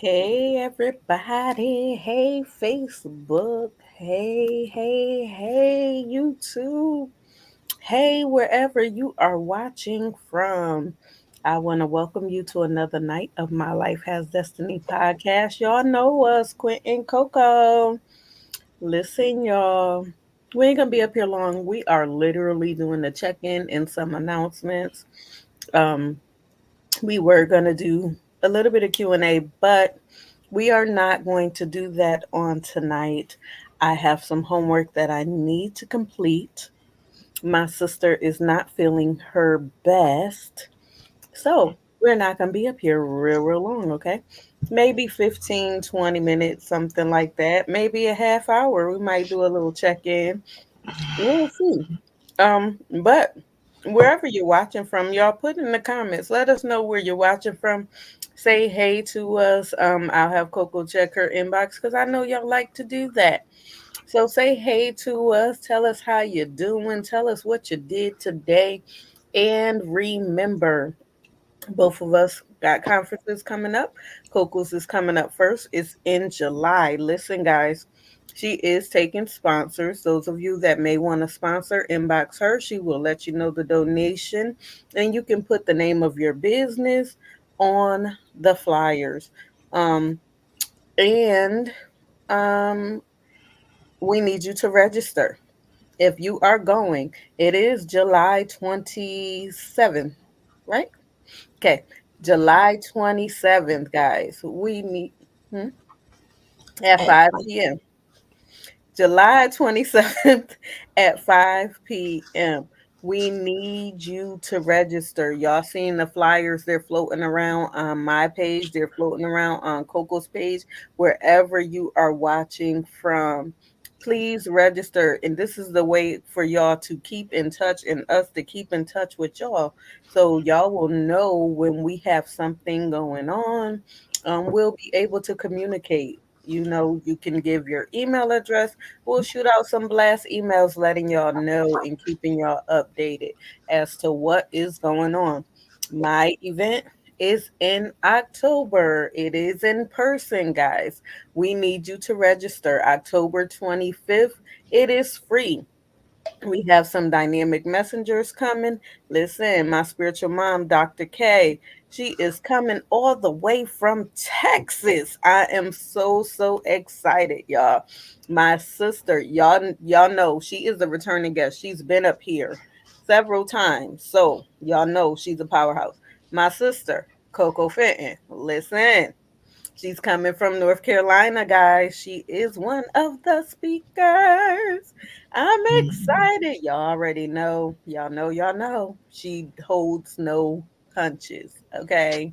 Hey everybody, hey Facebook, hey YouTube, hey wherever you are watching from. I want to welcome you to another night of My Life Has Destiny podcast. Y'all know us, Quentin Coco. Listen, y'all, we ain't gonna be up here long. We are literally doing the check-in and some announcements. Um, we were gonna do a little bit of Q&A, but we are not going to do that on tonight. I have some homework that I need to complete. My sister is not feeling her best. So we're not going to be up here real long, okay? Maybe 15, 20 minutes, something like that. Maybe a half hour. We might do a little check in. We'll see. But wherever you're watching from, y'all put in the comments. Let us know where you're watching from. Say hey to us. I'll have Coco check her inbox because I know y'all like to do that. So say hey to us. Tell us how you're doing. Tell us what you did today. And remember, both of us got conferences coming up. Coco's is coming up first. It's in July. Listen, guys, she is taking sponsors. Those of you that may want to sponsor, inbox her. She will let you know the donation, and you can put the name of your business on the flyers. Um, and we need you to register. If you are going, it is July 27th, right? Okay, July 27th, guys. We meet at At 5 p.m. July 27th at 5 p.m. We need you to register. Y'all seen the flyers? They're floating around on my page. They're floating around on Coco's page. Wherever you are watching from, please register. And this is the way for y'all to keep in touch and us to keep in touch with y'all. So y'all will know when we have something going on. We'll be able to communicate. You can give your email address. We'll shoot out some blast emails letting y'all know and keeping y'all updated as to what is going on. My event is in October. It is in person, guys. We need you to register October 25th. It is free. We have some dynamic messengers coming. Listen, my spiritual mom, Dr. K, she is coming all the way from Texas. I am so excited, y'all. My sister, y'all know she is a returning guest. She's been up here several times. So, y'all know she's a powerhouse. My sister, Coco Fenton. Listen, she's coming from North Carolina, guys. She is one of the speakers. I'm excited. Y'all already know. Y'all know. She holds no punches. Okay.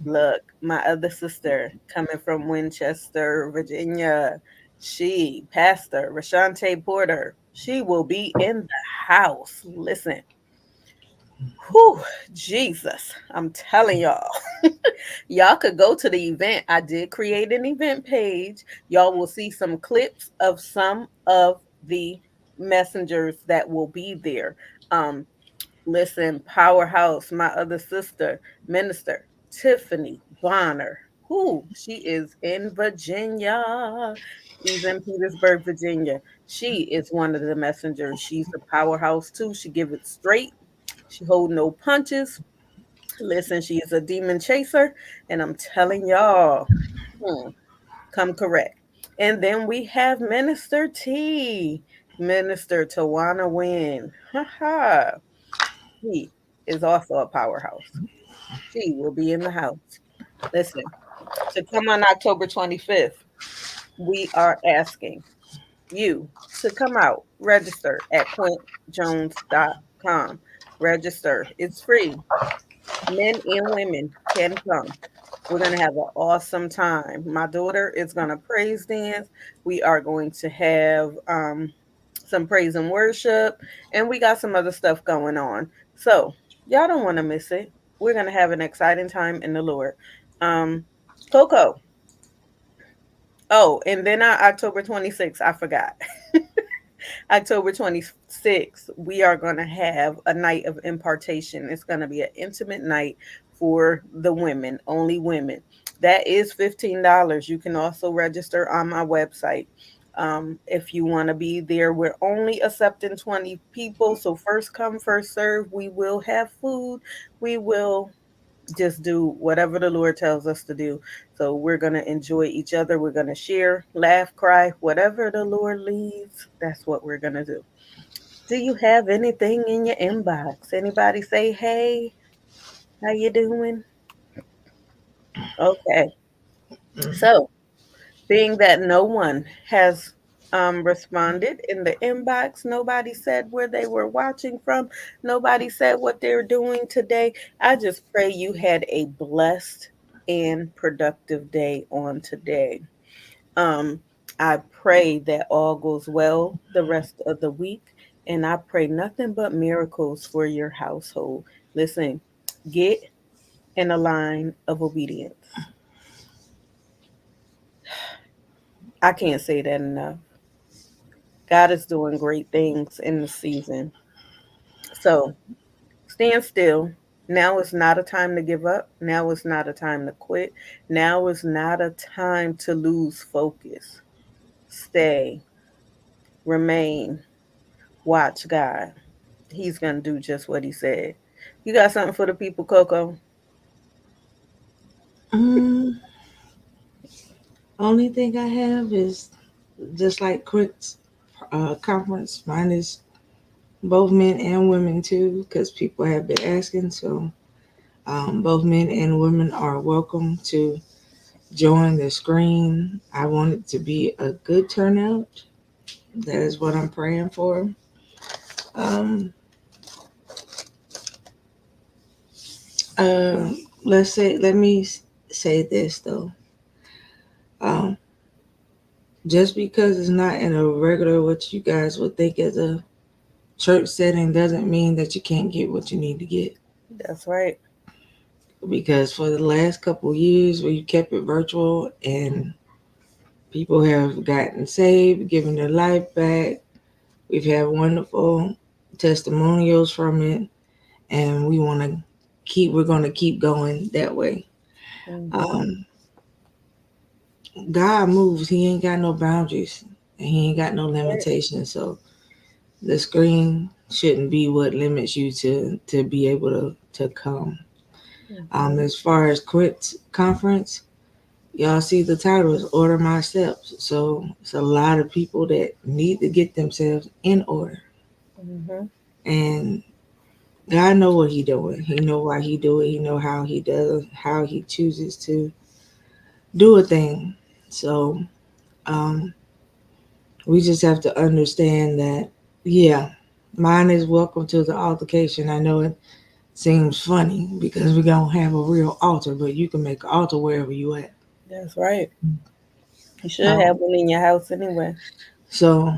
Look, my other sister coming from Winchester, Virginia. She, Pastor Rashante Porter, she will be in the house. Listen, whew, Jesus, I'm telling y'all. Y'all could go to the event. I did create an event page. Y'all will see some clips of some of the messengers that will be there. Um, Listen, Powerhouse, my other sister, Minister Tiffany Bonner. Who she is in Virginia. She's in Petersburg, Virginia. She is one of the messengers. She's a powerhouse too. She give it straight. She hold no punches. Listen, she is a demon chaser, and I'm telling y'all, hmm, come correct. And then we have Minister T, Minister Tawana Wynn. Ha ha. She is also a powerhouse. She will be in the house. Listen, to come on October 25th, we are asking you to come out, register at quintjones.com. Register. It's free. Men and women can come. We're going to have an awesome time. My daughter is going to praise dance. We are going to have some praise and worship, and we got some other stuff going on. So, y'all don't want to miss it. We're going to have an exciting time in the Lord. Um, Coco. Oh, and then October 26th, I forgot. October 26th, we are going to have a night of impartation. It's going to be an intimate night for the women, only women. That is $15. You can also register on my website. If you want to be there, we're only accepting 20 people. So first come, first serve. We will have food. We will just do whatever the Lord tells us to do. So we're going to enjoy each other. We're going to share, laugh, cry, whatever the Lord leads. That's what we're going to do. Do you have anything in your inbox? Anybody say, hey, how you doing? Okay. So being that no one has responded in the inbox, nobody said where they were watching from, nobody said what they're doing today. I just pray you had a blessed and productive day on today. Um, I pray that all goes well the rest of the week, and I pray nothing but miracles for your household. Listen, get in a line of obedience. I can't say that enough. God is doing great things in the season. So stand still. Now is not a time to give up. Now is not a time to quit. Now is not a time to lose focus. Stay, remain, watch God. He's going to do just what he said. You got something for the people, Coco? Um, Only thing I have is just like Quick's conference. Mine is both men and women too, because people have been asking. So both men and women are welcome to join the screen. I want it to be a good turnout. That is what I'm praying for. Um, uh, let me say this though. Um, just because it's not in a regular what you guys would think as a church setting doesn't mean that you can't get what you need to get. That's right. Because for the last couple of years, we kept it virtual and people have gotten saved, given their life back. We've had wonderful testimonials from it, and we're going to keep going that way. Mm-hmm. Um, God moves, He ain't got no boundaries and He ain't got no Right. limitations. So the screen shouldn't be what limits you to be able to come. Mm-hmm. As far as quit conference, y'all see the title is Order My Steps. So it's a lot of people that need to get themselves in order. Mm-hmm. And God know what He doing. He know why He do it. He know how He does, how He chooses to do a thing. So um, we just have to understand that, yeah, mine is welcome to the altercation. I know it seems funny because we don't have a real altar, but you can make an altar wherever you at. That's right. You should have Um, one in your house anyway. so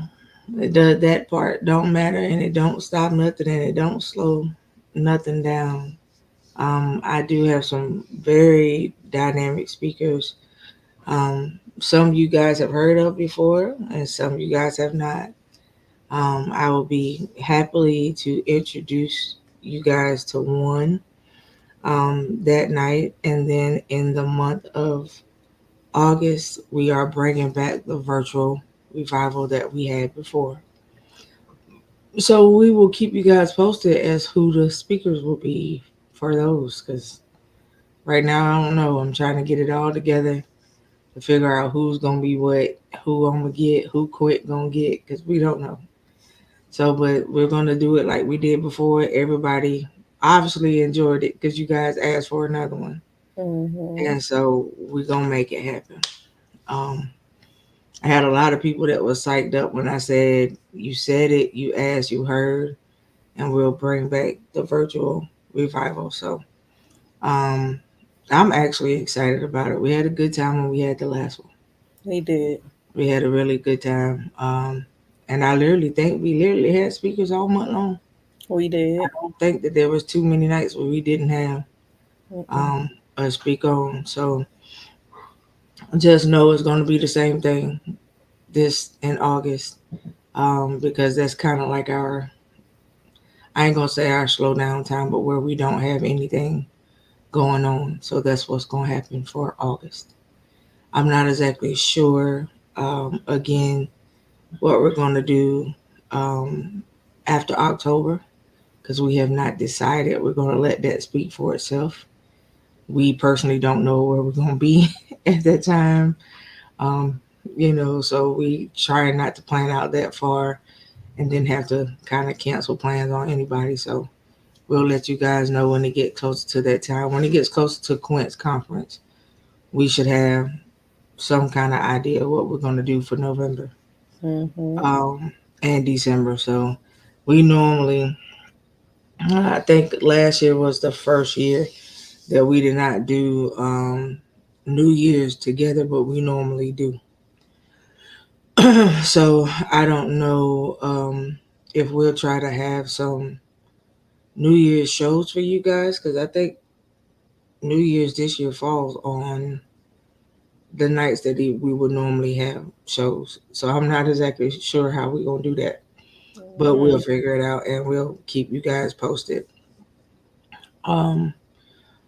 it does, that part don't matter, and it don't stop nothing, and it don't slow nothing down. I do have some very dynamic speakers. Some you guys have heard of before, and some you guys have not. I will be happily to introduce you guys to one that night, and then in the month of August, we are bringing back the virtual revival that we had before. So we will keep you guys posted as who the speakers will be for those, because right now I don't know. I'm trying to get it all together to figure out who's gonna be what, who I'm gonna get, who quit gonna get, because we don't know. So, but we're gonna do it like we did before. Everybody obviously enjoyed it because you guys asked for another one, Mm-hmm. and so we're gonna make it happen. Um, I had a lot of people that was psyched up when I said, "You said it, you asked, you heard," and we'll bring back the virtual revival. So, um, I'm actually excited about it. We had a good time when we had the last one. We did. We had a really good time. And I literally think we literally had speakers all month long. We did. I don't think that there was too many nights where we didn't have Mm-mm. um, a speaker on. So just know it's going to be the same thing this in August, because that's kind of like our, I ain't going to say our slow down time, but where we don't have anything going on. So that's what's going to happen for August. I'm not exactly sure, again, what we're going to do after October because we have not decided. We're going to let that speak for itself. We personally don't know where we're going to be at that time. Um, so we try not to plan out that far and then have to kind of cancel plans on anybody. So we'll let you guys know when it gets closer to that time. When it gets closer to Quint's conference, we should have some kind of idea what we're going to do for November Mm-hmm. um, and December. So we normally, I think last year was the first year that we did not do New Year's together, but we normally do. So I don't know if we'll try to have some New Year's shows for you guys because I think New Year's this year falls on the nights that we would normally have shows. So I'm not exactly sure how we're gonna do that, but we'll Mm-hmm. figure it out and we'll keep you guys posted. Um,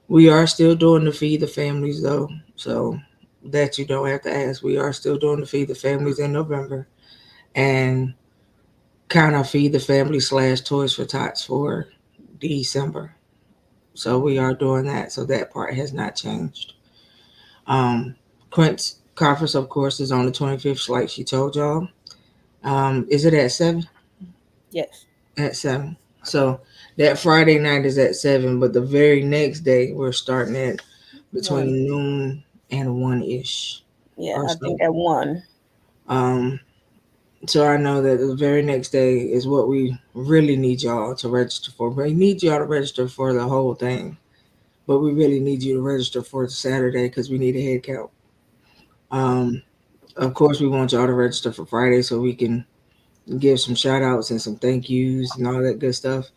we are still doing the feed the families though, so that you don't have to ask. We are still doing the feed the families in November and kind of feed the family slash Toys for Tots for December. So we are doing that. So that part has not changed. Um, Quint's conference, of course, is on the 25th, like she told y'all. Is it at 7? Yes. At 7. So that Friday night is at 7, but the very next day we're starting at One. between noon and 1 ish Yeah, or I so. think at one. Um, so I know that the very next day is what we really need y'all to register for. We need y'all to register for the whole thing, but we really need you to register for the Saturday because we need a head count. Um, of course, we want y'all to register for Friday so we can give some shout outs and some thank yous and all that good stuff.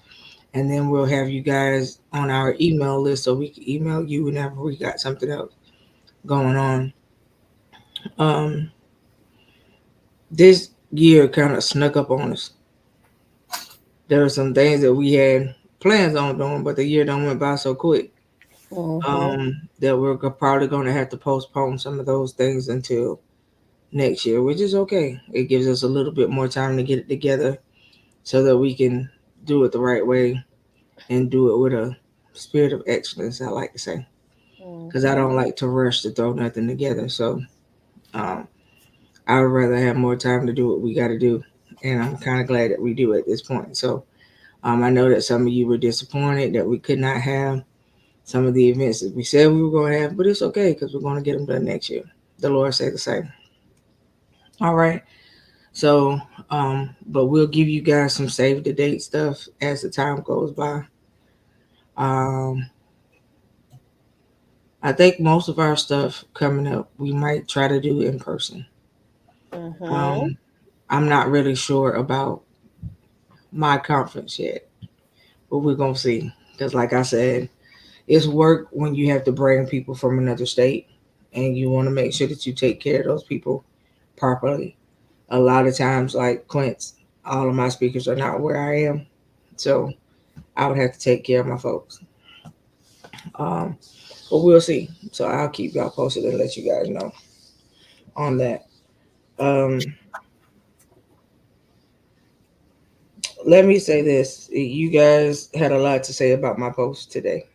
And then we'll have you guys on our email list so we can email you whenever we got something else going on. Um, this year kind of snuck up on us. There were some things that we had plans on doing, but the year done went by so quick Mm-hmm. that we're probably going to have to postpone some of those things until next year, which is okay. It gives us a little bit more time to get it together so that we can do it the right way and do it with a spirit of excellence, I like to say, because I Mm-hmm. don't like to rush to throw nothing together. So um, I would rather have more time to do what we got to do. And I'm kind of glad that we do at this point. So I know that some of you were disappointed that we could not have some of the events that we said we were going to have, but it's okay because we're going to get them done next year. The Lord say the same. All right. So, but we'll give you guys some save the date stuff as the time goes by. Um, I think most of our stuff coming up, we might try to do in person. Mm-hmm. Um, I'm not really sure about my conference yet, but we're gonna see. Because, like I said, it's work when you have to bring people from another state, and you want to make sure that you take care of those people properly. A lot of times, like Quince, all of my speakers are not where I am, so I would have to take care of my folks. Um, but we'll see. So I'll keep y'all posted and let you guys know on that. Um, let me say this. You guys had a lot to say about my post today.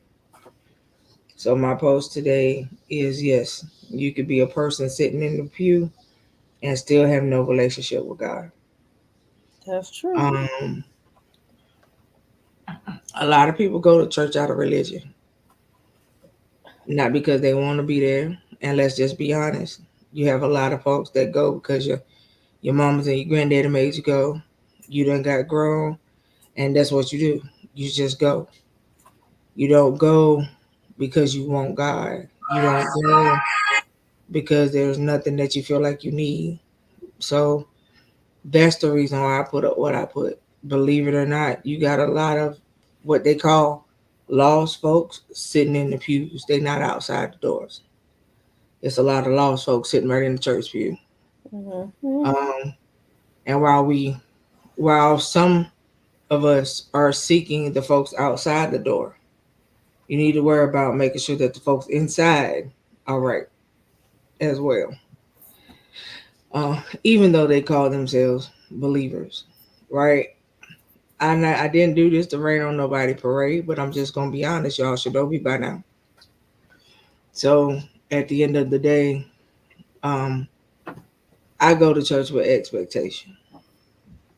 So my post today is yes, you could be a person sitting in the pew and still have no relationship with God. That's true. Um, a lot of people go to church out of religion, not because they want to be there. And let's just be honest, you have a lot of folks that go because your mamas and your granddaddy made you go. You done got grown, and that's what you do. You just go. You don't go because you want God. You don't go because there's nothing that you feel like you need. So that's the reason why I put up what I put. Believe it or not, you got a lot of what they call lost folks sitting in the pews. They're not outside the doors. It's a lot of lost folks sitting right in the church pew. Mm-hmm. Um, and while some of us are seeking the folks outside the door, You need to worry about making sure that the folks inside are right as well. Even though they call themselves believers, right? I didn't do this to rain on nobody parade, but I'm just gonna be honest, y'all should know me by now. So at the end of the day, um, I go to church with expectation.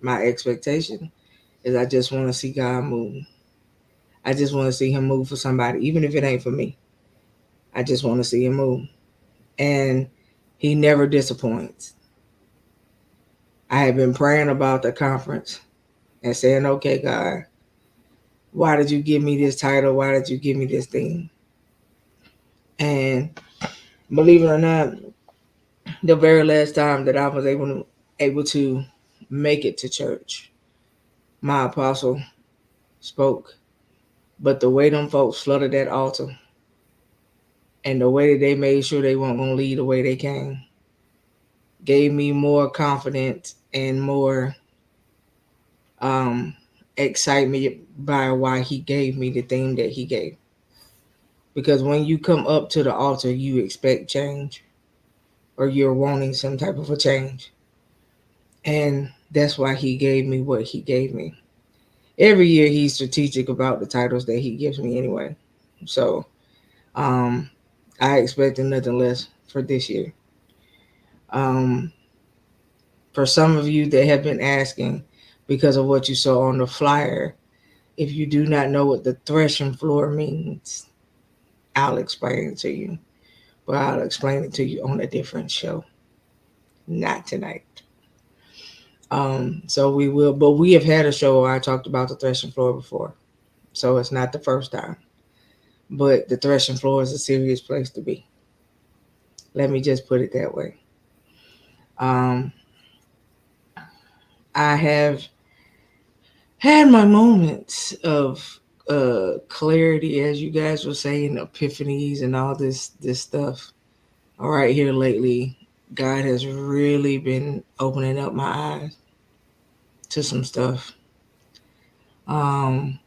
My expectation is I just want to see God move. I just want to see Him move for somebody, even if it ain't for me. I just want to see Him move, and He never disappoints. I have been praying about the conference and saying, "Okay, God, why did you give me this title? Why did you give me this thing?" And believe it or not, the very last time that I was able to make it to church, my apostle spoke. But the way them folks flooded that altar and the way that they made sure they weren't gonna leave the way they came gave me more confidence and more um excitement by why he gave me the thing that he gave. Because when you come up to the altar, you expect change or you're wanting some type of a change. And that's why he gave me what he gave me. Every year he's strategic about the titles that he gives me anyway. So um I expected nothing less for this year. Um for some of you that have been asking because of what you saw on the flyer, if you do not know what the threshing floor means, I'll explain it to you. But I'll explain it to you on a different show, not tonight. So we will, but we have had a show where I talked about the threshing floor before, so it's not the first time. But the threshing floor is a serious place to be. Let me just put it that way. Um, I have had my moments of clarity, as you guys were saying, epiphanies and all this stuff. All right, here lately, God has really been opening up my eyes to some stuff. Um,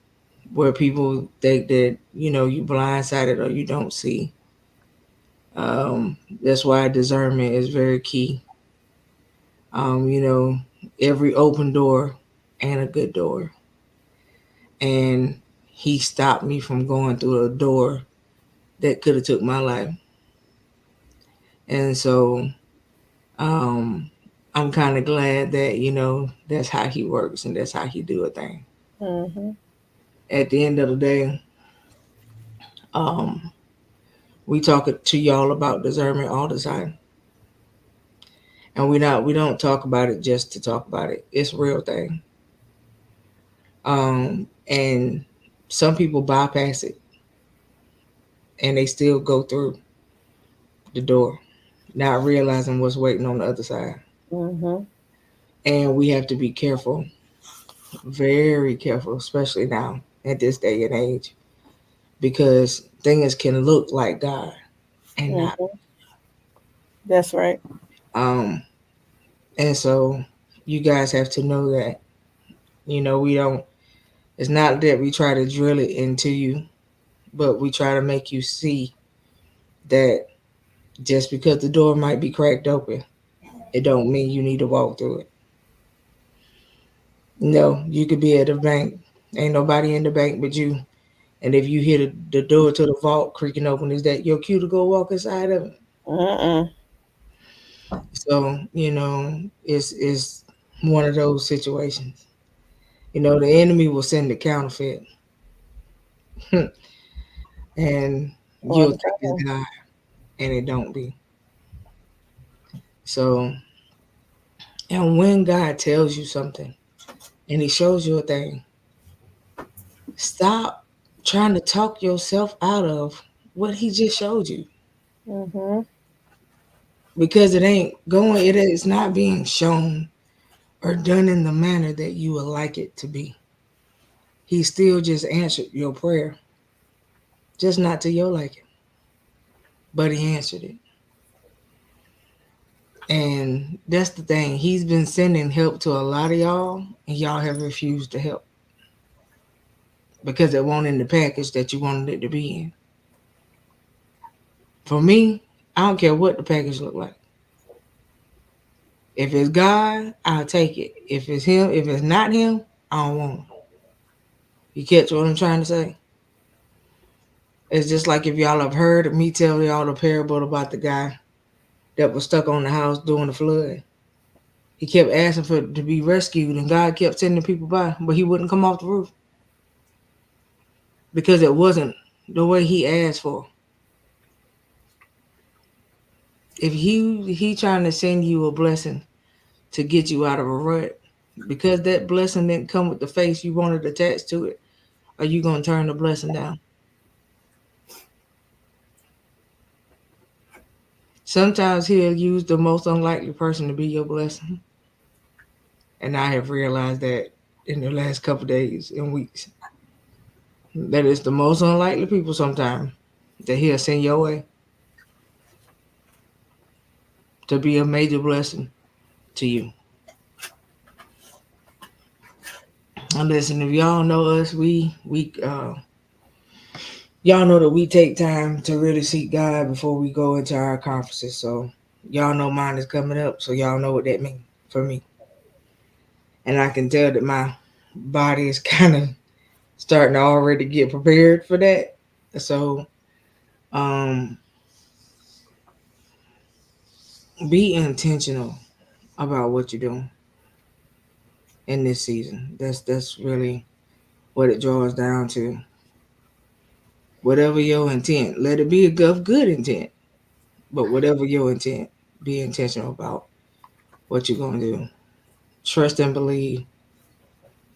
where people think that you blindsided or you don't see. That's why discernment is very key. Um, you know, every open door and a good door, and he stopped me from going through a door that could have took my life. And so um, I'm kind of glad that that's how he works and that's how he do a thing. Mm-hmm. At the end of the day, um, we talk to y'all about discernment all the time, and we don't talk about it just to talk about it. It's a real thing. And some people bypass it and they still go through the door, not realizing what's waiting on the other side. Mm-hmm. And we have to be careful, very careful, especially now at this day and age, because things can look like God and not. Mm-hmm. That's right. Um, and so you guys have to know that, we don't, it's not that we try to drill it into you, but we try to make you see that just because the door might be cracked open, it don't mean you need to walk through it. No, you could be at a bank, ain't nobody in the bank but you, and if you hear the door to the vault creaking open, is that your cue to go walk inside of it? Mm-mm. So it's one of those situations. The enemy will send the counterfeit, and All you'll the think it's time. God, and it don't be. So, and when God tells you something and He shows you a thing, stop trying to talk yourself out of what He just showed you, Mm-hmm. because it ain't going. It is not being shown or done in the manner that you would like it to be. He still just answered your prayer, just not to your liking, but He answered it. And that's the thing. He's been sending help to a lot of y'all, and y'all have refused to help because it won't in the package that you wanted it to be in. For me, I don't care what the package look like. If it's God, I'll take it. If it's him, if it's not him, I don't want him. You catch what I'm trying to say? It's just like if y'all have heard me tell y'all the parable about the guy that was stuck on the house during the flood. He kept asking for to be rescued, and God kept sending people by, but he wouldn't come off the roof because it wasn't the way he asked for. If he trying to send you a blessing to get you out of a rut, because that blessing didn't come with the face you wanted attached to it, are you gonna turn the blessing down? Sometimes he'll use the most unlikely person to be your blessing, and I have realized that in the last couple days and weeks. That is the most unlikely people sometimes that he'll send your way to be a major blessing to you. And listen, if y'all know us, we y'all know that we take time to really seek God before we go into our conferences. So y'all know mine is coming up, so y'all know what that means for me. And I can tell that my body is kind of starting to already get prepared for that. So um be intentional about what you're doing in this season. That's really what it draws down to. Whatever your intent, let it be a good intent. But whatever your intent, be intentional about what you're gonna do. Trust and believe,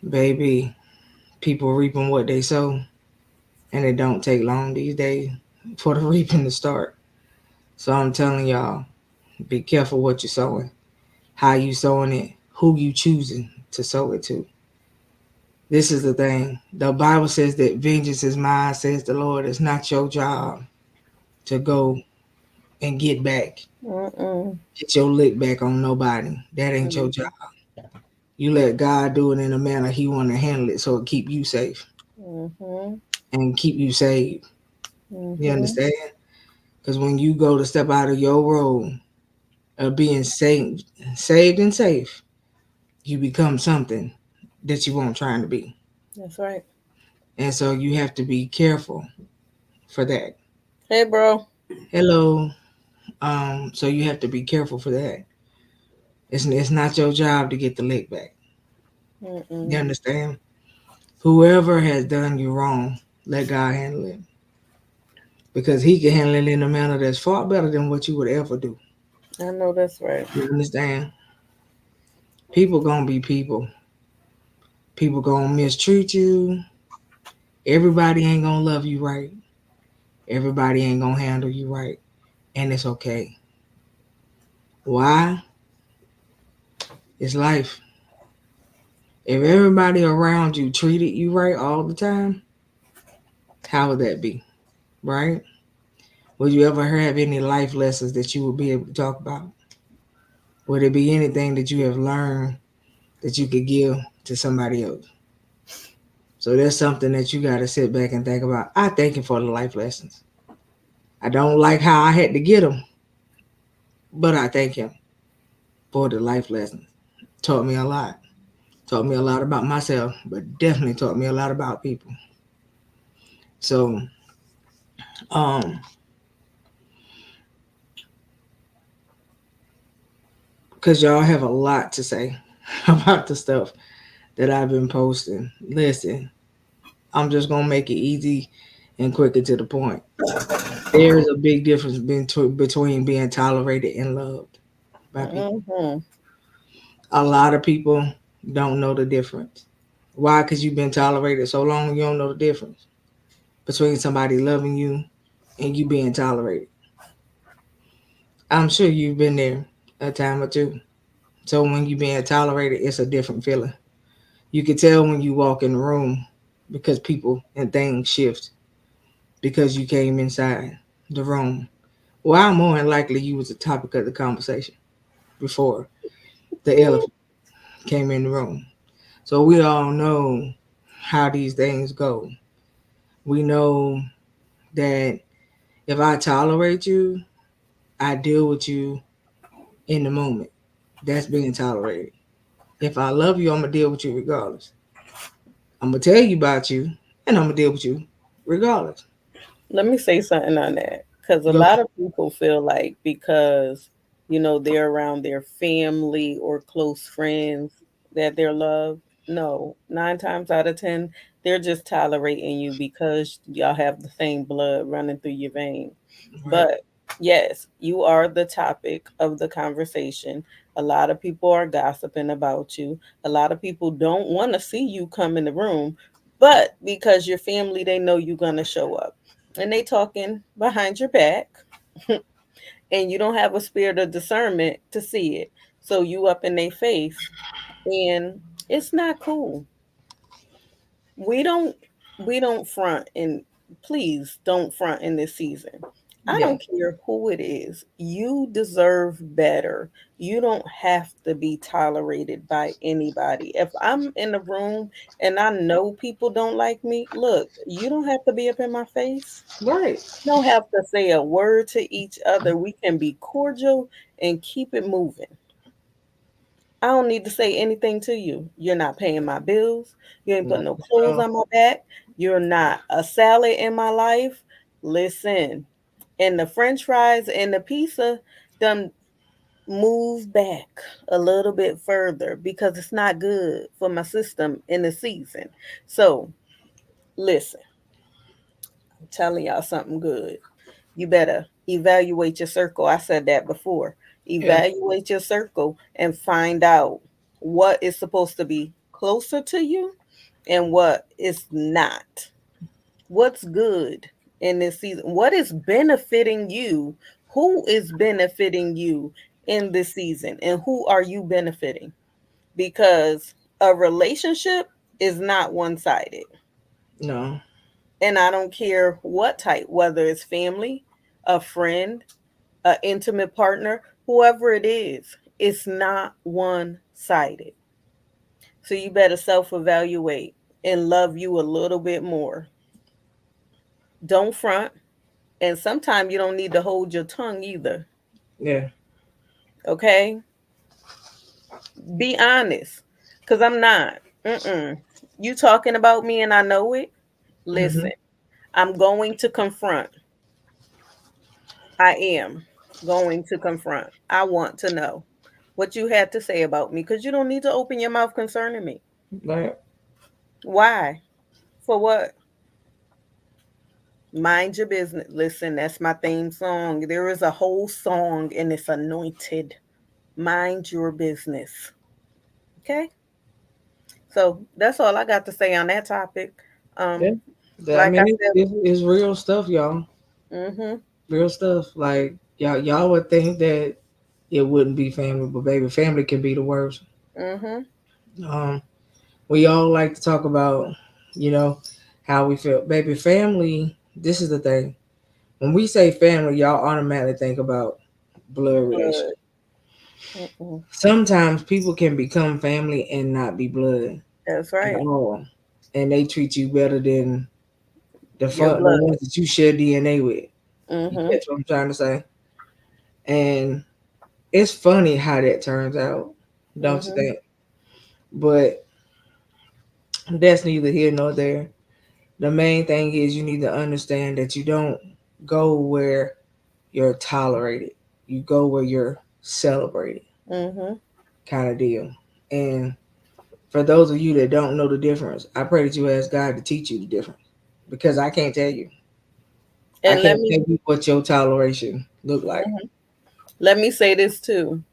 baby. People reaping what they sow, and it don't take long these days for the reaping to start. So I'm telling y'all, be careful what you're sowing, how you sowing it, who you choosing to sow it to. This is the thing. The Bible says that vengeance is mine, says the Lord. It's not your job to go and get back. Mm-mm. Get your lick back on nobody. That ain't your job. You let God do it in a manner He want to handle it, so it keep you safe Mm-hmm. and keep you saved. You Mm-hmm. understand? Because when you go to step out of your role of being saved and safe, you become something that you weren't trying to be, That's right. and so you have to be careful for that. Hey, bro. Hello. So you have to be careful for that. It's not your job to get the lick back. You Mm-mm. understand? Whoever has done you wrong, let God handle it. Because He can handle it in a manner that's far better than what you would ever do. I know that's right. You understand? People gonna be people. People gonna mistreat you. Everybody ain't gonna love you right. Everybody ain't gonna handle you right. And it's okay. Why? It's life. If everybody around you treated you right all the time, how would that be? Right? Would you ever have any life lessons that you would be able to talk about? Would it be anything that you have learned that you could give to somebody else? So that's something that you got to sit back and think about. I thank Him for the life lessons. I don't like how I had to get them, but I thank Him for the life lessons. Taught me a lot. Taught me a lot about myself, but definitely taught me a lot about people. So, um, because y'all have a lot to say about the stuff that I've been posting. Listen, I'm just gonna make it easy and quicker to the point. There is a big difference between being tolerated and loved by people. Mm-hmm. A lot of people don't know the difference. Why? Because you've been tolerated so long, you don't know the difference between somebody loving you and you being tolerated. I'm sure you've been there a time or two. So when you're being tolerated, it's a different feeling. You can tell when you walk in the room because people and things shift because you came inside the room. Why more than likely you was the topic of the conversation before the elephant came in the room. So we all know how these things go. We know that if I tolerate you, I deal with you in the moment. That's being tolerated. If I love you, I'm gonna deal with you regardless. I'm gonna tell you about you, and I'm gonna deal with you regardless. Let me say something on that because a Go lot of people feel like because they're around their family or close friends that they're loved. No, 9 times out of 10, they're just tolerating you because y'all have the same blood running through your vein. right, But yes, you are the topic of the conversation. A lot of people are gossiping about you. A lot of people don't want to see you come in the room, but because your family, they know you're going to show up and they talking behind your back and you don't have a spirit of discernment to see it. So you up in their face and it's not cool. We don't we don't front, and please don't front in this season. I yeah, don't care who it is. You deserve better. You don't have to be tolerated by anybody. If I'm in a room and I know people don't like me, look, you don't have to be up in my face. right. Don't have to say a word to each other. We can be cordial and keep it moving. I don't need to say anything to you. You're not paying my bills. You ain't putting Not no at clothes all. on my back. You're not a salad in my life. Listen, and the French fries and the pizza done move back a little bit further because it's not good for my system in the season. So listen, I'm telling y'all something good. You better evaluate your circle. I said that before. Yeah, Evaluate your circle and find out what is supposed to be closer to you and what is not. What's good in this season? What is benefiting you? Who is benefiting you in this season? And who are you benefiting? Because a relationship is not one sided. no, And I don't care what type, whether it's family, a friend, an intimate partner, whoever it is, it's not one sided. So you better self evaluate and love you a little bit more. Don't front. And sometimes you don't need to hold your tongue either. yeah, Okay? Be honest. Because I'm not. Mm-mm. You talking about me and I know it? hmm, Listen, I'm going to confront. I am going to confront. I want to know what you had to say about me because you don't need to open your mouth concerning me. right. Why? For what? Mind your business. Listen, that's my theme song. There is a whole song and it's anointed. Mind your business. Okay? So that's all I got to say on that topic. Yeah. Um, I like I mean, said, it's real stuff, y'all. mm-hmm, Real stuff. Like y'all would think that it wouldn't be family, but baby, family can be the worst. mm-hmm, Um, we all like to talk about, you know, how we feel. Baby, family. This is the thing. When we say family, y'all automatically think about blood relation. blood. Mm-mm. Sometimes people can become family and not be blood That's at right. all, and they treat you better than Your the blood. ones that you share DNA with. You Mm-hmm, catch what I'm trying to say? And it's funny how that turns out, don't you mm-hmm, think? But that's neither here nor there. The main thing is you need to understand that you don't go where you're tolerated. You go where you're celebrated, mm-hmm. kind of deal. And for those of you that don't know the difference, I pray that you ask God to teach you the difference because I can't tell you. I And can't tell you what your toleration look like. mhm. Let me say this too.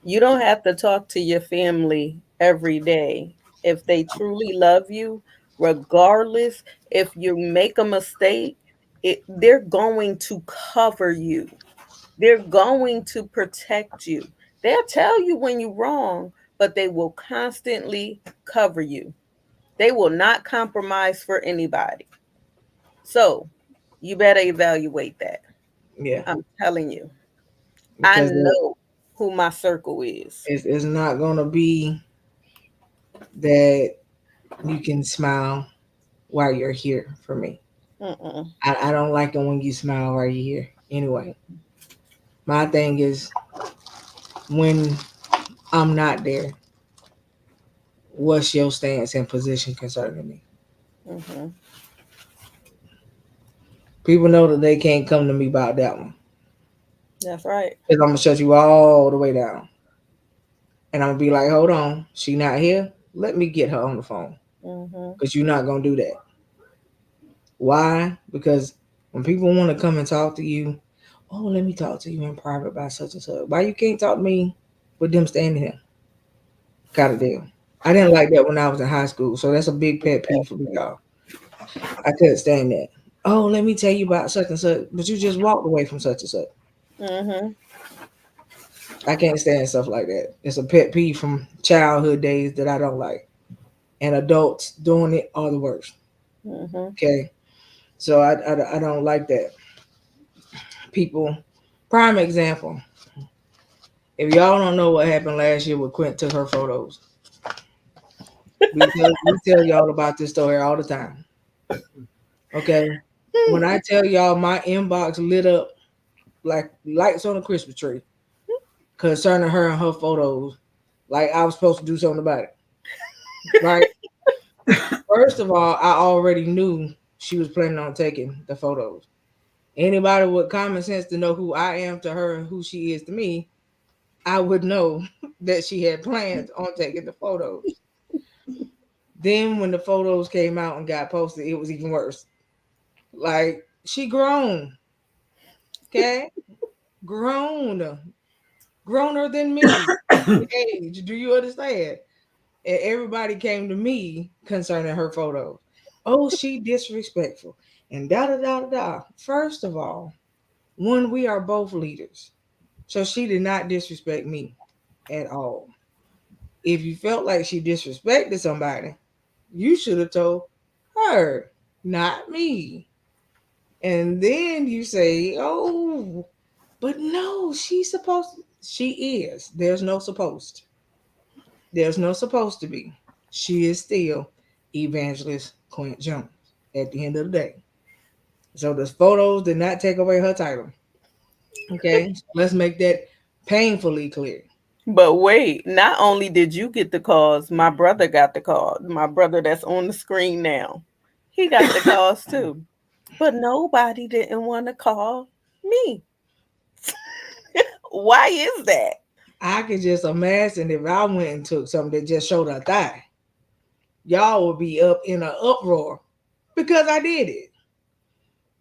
You don't have to talk to your family every day. If they truly love you, regardless if you make a mistake, they're going to cover you. They're going to protect you. They'll tell you when you're wrong, but they will constantly cover you. They will not compromise for anybody. So you better evaluate that. Yeah, I'm telling you. I because know who my circle is. it's not gonna be that you can smile while you're here for me. Mm-mm. I don't like it when you smile right here. Anyway, my thing is when I'm not there, what's your stance and position concerning me? Mm-hmm. People know that they can't come to me about that one. That's right. Because I'm gonna shut you all the way down. And I'm gonna be like, hold on, she not here. Let me get her on the phone. Mm-hmm. Because you're not gonna do that. Why? Because when people want to come and talk to you, oh, let me talk to you in private about such and such. Why you can't talk to me with them standing here? Kind of deal. I didn't like that when I was in high school, so that's a big pet peeve for me, y'all. I couldn't stand that. Oh, let me tell you about such and such, but you just walked away from such and such. Mm-hmm. I can't stand stuff like that. It's a pet peeve from childhood days that I don't like, and adults doing it are the worst. Mm-hmm. Okay, so I don't like that. People, prime example. If y'all don't know what happened last year with Quint took her photos, we tell y'all about this story all the time. Okay, when I tell y'all my inbox lit up like lights on a Christmas tree concerning her and her photos, like I was supposed to do something about it. Right. First of all, I already knew she was planning on taking the photos. Anybody with common sense to know who I am to her and who she is to me, I would know that she had plans on taking the photos. Then when the photos came out and got posted, it was even worse. Like she grown, okay? Grown. Growner than me. Age. Do you understand? And everybody came to me concerning her photos. Oh, she disrespectful. And da da da da da. First of all, one, we are both leaders. So she did not disrespect me at all. If you felt like she disrespected somebody, you should have told her, not me. And then you say, oh, but no, she's supposed to. She is. There's no supposed. There's no supposed to be. She is still Evangelist Quint Jones at the end of the day. So the photos did not take away her title. Okay. So let's make that painfully clear. But wait, not only did you get the calls, my brother got the call. My brother that's on the screen now. He got the calls too. But nobody didn't want to call me. Why is that? I could just imagine if I went and took something that just showed her thigh, y'all would be up in an uproar because I did it.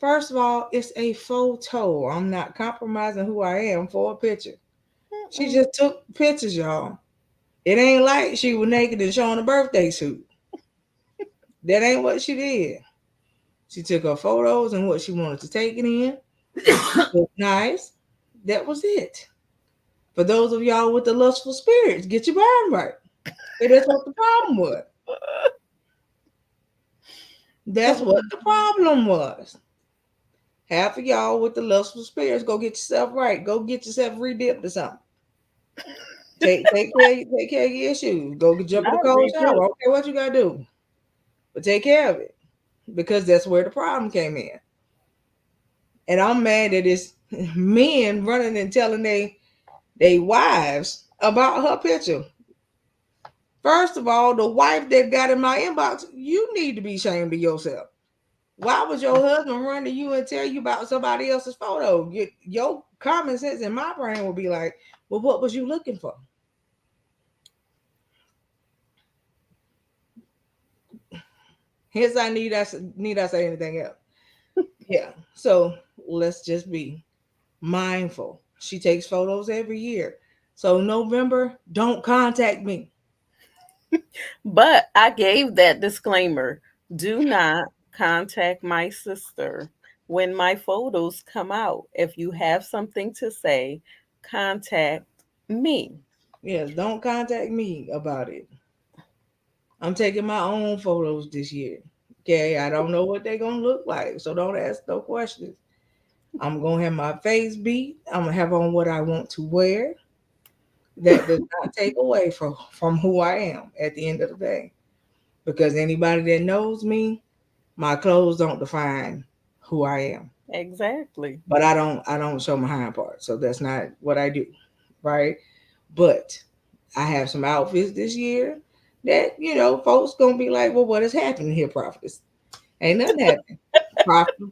First of all, it's a photo. I'm not compromising who I am for a picture. She Mm-mm. just took pictures, y'all. It ain't like she was naked and showing a birthday suit. That ain't what she did. She took her photos and what she wanted to take it in. Looked nice. That was it. For those of y'all with the lustful spirits, get your mind right. And that's what the problem was. That's what the problem was. Half of y'all with the lustful spirits, go get yourself right. Go get yourself redipped or something. Take care of your issues. Go jump in the Not cold redip. shower. Okay, what you gotta do, but take care of it because that's where the problem came in. And I'm mad that it's men running and telling they wives about her picture. First of all, the wife that got in my inbox, you need to be ashamed of yourself. Why would your husband run to you and tell you about somebody else's photo? Your common sense in my brain will be like, well, what was you looking for? Hence, need I say anything else? Yeah. So let's just be mindful. She takes photos every year. So November, don't contact me. But I gave that disclaimer. Do not contact my sister when my photos come out. If you have something to say, contact me. Yes, don't contact me about it. I'm taking my own photos this year. Okay, I don't know what they're gonna look like, so don't ask no questions. I'm gonna have my face beat. I'm gonna have on what I want to wear. That does not take away from who I am at the end of the day. Because anybody that knows me, my clothes don't define who I am. Exactly. But I don't show my hind part. So that's not what I do. Right. But I have some outfits this year that, folks gonna be like, well, what is happening here, prophetess? Ain't nothing happening.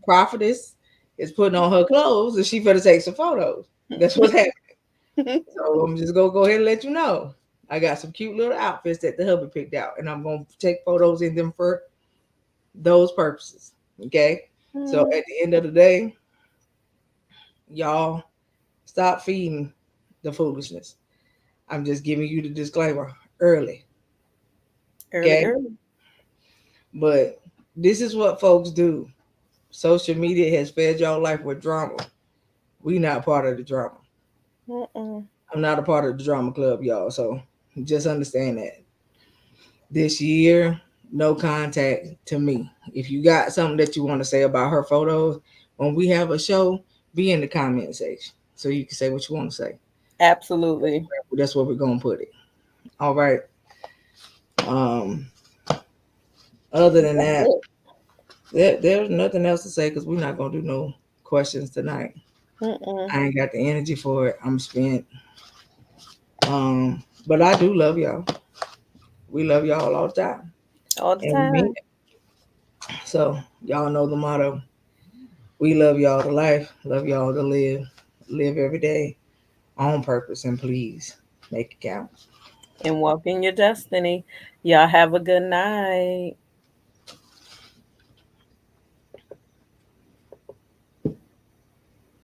Prophetess is putting on her clothes and she better take some photos. That's what's happening. So I'm just gonna go ahead and let you know. I got some cute little outfits that the hubby picked out, and I'm gonna take photos in them for those purposes. Okay. So at the end of the day, y'all stop feeding the foolishness. I'm just giving you the disclaimer early. Early, Okay. early. But this is what folks do. Social media has fed y'all life with drama. We not part of the drama. Mm-mm. I'm not a part of the drama club, y'all. So just understand that. This year, no contact to me. If you got something that you want to say about her photos, when we have a show, be in the comment section so you can say what you want to say. Absolutely. That's where we're gonna put it. All right. Um. Other than That's that, it. there's nothing else to say because we're not gonna do no questions tonight. Mm-mm. I ain't got the energy for it. I'm spent. But I do love y'all. We love y'all all the time, All the and we mean time. it. So y'all know the motto. We love y'all to life. Love y'all to live. Live every day on purpose, and please make it count. And walk in your destiny. Y'all have a good night.